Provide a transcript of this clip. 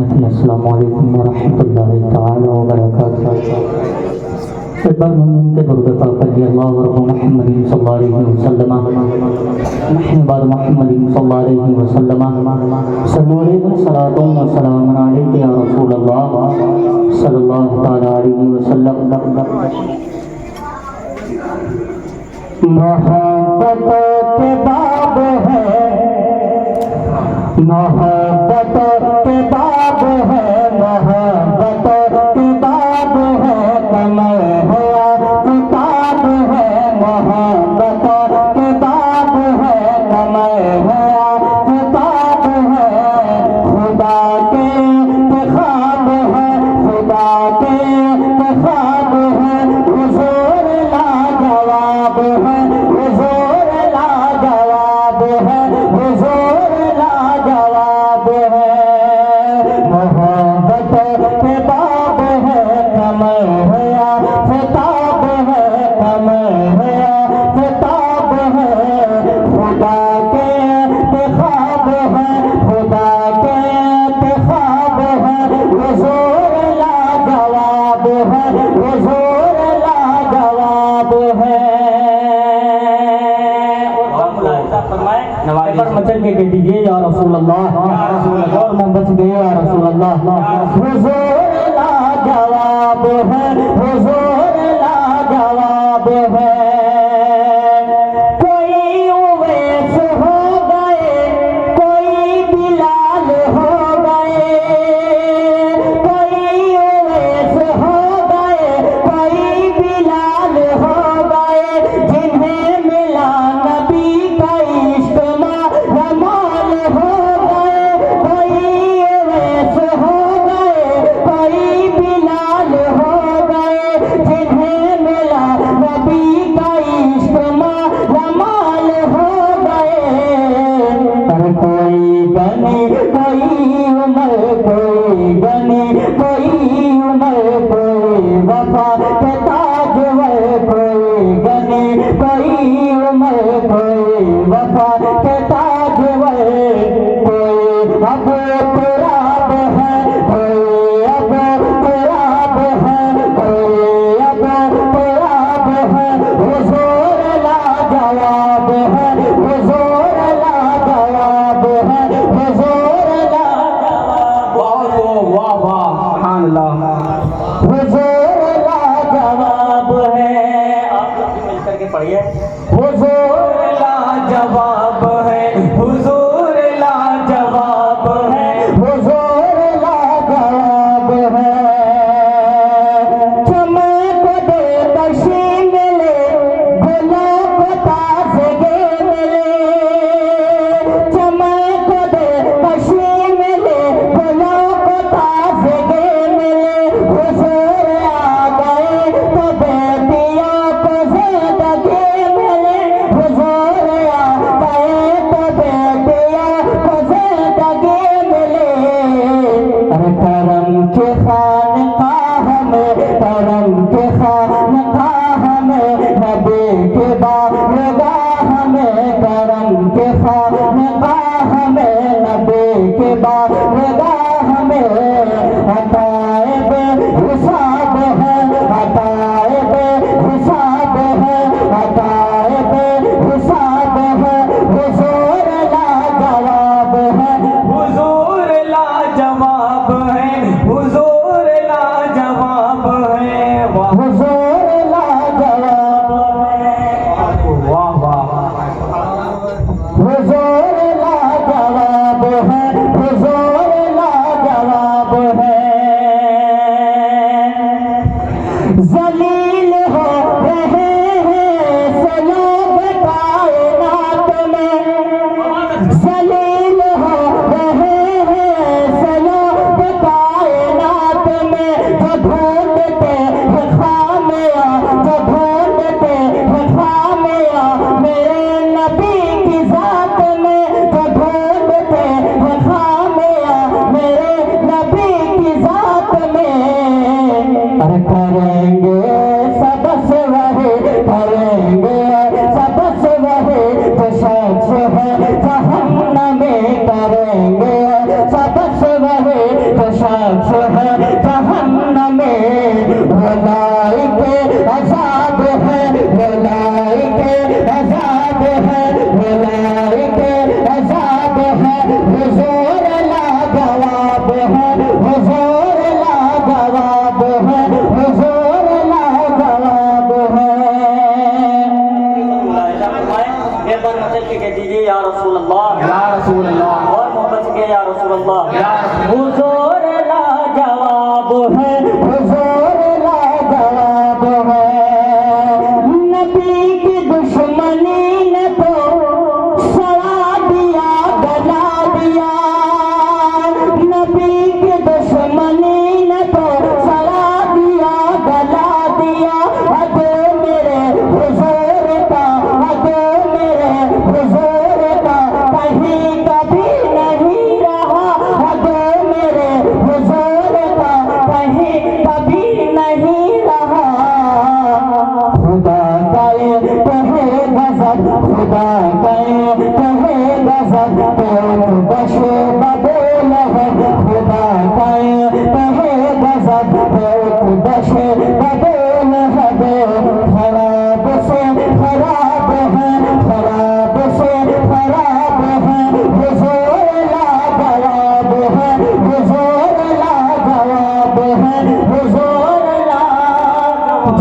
अस्सलामु अलैकुम वरहमतुल्लाहि तआला वबरकातुहू। इबाद मोमिन के दुरूद पाक पढ़िए अल्लाहु रब्बु मुहम्मदिन सल्लल्लाहु अलैहि वसल्लम नहनु बाद मुहम्मदिन सल्लल्लाहु अलैहि वसल्लम सल्लल्लाहु अलैहि सलातुन व सलामुन अलैका या रसूल अल्लाह सल्लल्लाहु तआला अलैहि वसल्लम। मोहब्बत के बाब है, मोहब्बत के बाब है, मोहब्बत के बाब है, कमर है किताब है, मोहब्बत के बाब है, कमर है किताब है, खुदा के ख्वाब है, खुदा के ख्वाब है, हुजूर लाजवाब है, हुजूर लाजवाब है, हुजूर लाजवाब है। मोहब्बत के बाब है, कमर है किताब है, कमर है किताब है, खुदा के ख्वाब है, खुदा के ख्वाब है, हुजूर लाजवाब है, हुजूर लाजवाब है। पर मचल के कह दीजिए या रसूल अल्लाह, और मोहब्बत दे या रसूल अल्लाह। हुजूर लाजवाब है, हुजूर लाजवाब है। कोई उवैस हो गए, कोई बिलाल हो गए, कोई उवैस हो गए, कोई बिलाल हो गए, जिन्हें मिला नबी का इश्क रमाल हो गए। कोई उवैस हो गए, कोई बिलाल हो गए, जिन्हें मिला नबी का इश्क रमाल हो गए। पर कोई बने कोई उमर, कोई बने कोई उमर, कोई वफा के ताजवर, कोई बने कोई उमर, कोई वफा के ताजवर, कोई अब तुराब है, कोई अब तुराब है, कोई अब तुराब है, हुजूर लाजवाब है, हुजूर लाजवाब है, हुजूर लाजवाब। वाह वाह सुभान अल्लाह। हुजूर लाजवाब है, आप लोग भी मिलकर के पढ़िए। हुजूर लाजवाब है, हुजूर लाजवाब है, हुजूर लाजवाब है। चमक दे कशी मिले, गुलाब ताज़गे मिले, चमक दे कशी मिले, गुलाब ताज़गे मिले, हुजूर आ गए तो बेटिया को ज़िंदगी मिले, हुजूर आ गए तो बेटिया को ज़िंदगी मिले। अरे करम के खानकाह में, करम के खानकाह में, नबी के बारगाह में, करम के खानकाह में, नबी के बारगाह में, हताए बे हिसाब है, हताए बे हिसाब है, हताए बे हिसाब है, हुजूर लाजवाब है, हुजूर लाजवाब है, हुजूर लाजवाब है, हुजूर लाजवाब है। वाह वाह। हुजूर लाजवाब है, हुजूर लाजवाब है। जलील हो रहे हैं सलोब कायनात में, जलील हो रहे हैं सलोब कायनात में, जो ढूंढते हैं खामिया, जो ढूंढते हैं खामिया मेरे नबी की जात में, जो ढूंढते हैं खामिया मेरे नबी शख्स है जहन्नम में, भलाई के अज़ाब है, भलाई के अज़ाब है, भलाई के अज़ाब है, हुजूर लाजवाब है, हुजूर लाजवाब है, हुजूर लाजवाब है। दीजिए या रसूल अल्लाह, या रसूल अल्लाह, और मोहब्बत से या रसूल अल्लाह, या हुजूर लाजवाब है, हुजूर लाजवाब है। नबी की दुश्मनी ने तो सड़ा दिया, गला दिया, नबी की दुश्मनी ने तो सड़ा दिया, गला दिया। अदो मेरे हुजूर का, अदो मेरे हुजूर का कहीं कभी नहीं रहा, अदो मेरे हुजूर का कहीं कभी नहीं रहा। खुदा करे कहे गजब, खुदा करे कहे गजब, तो बशे बदल है, खुदा करे कहे गजब, तो बशे बदल है। खराब से खराब है, खराब से खराब है, हुजूर लाजवाब है, हुजूर लाजवाब है, हुजूर लाजवाब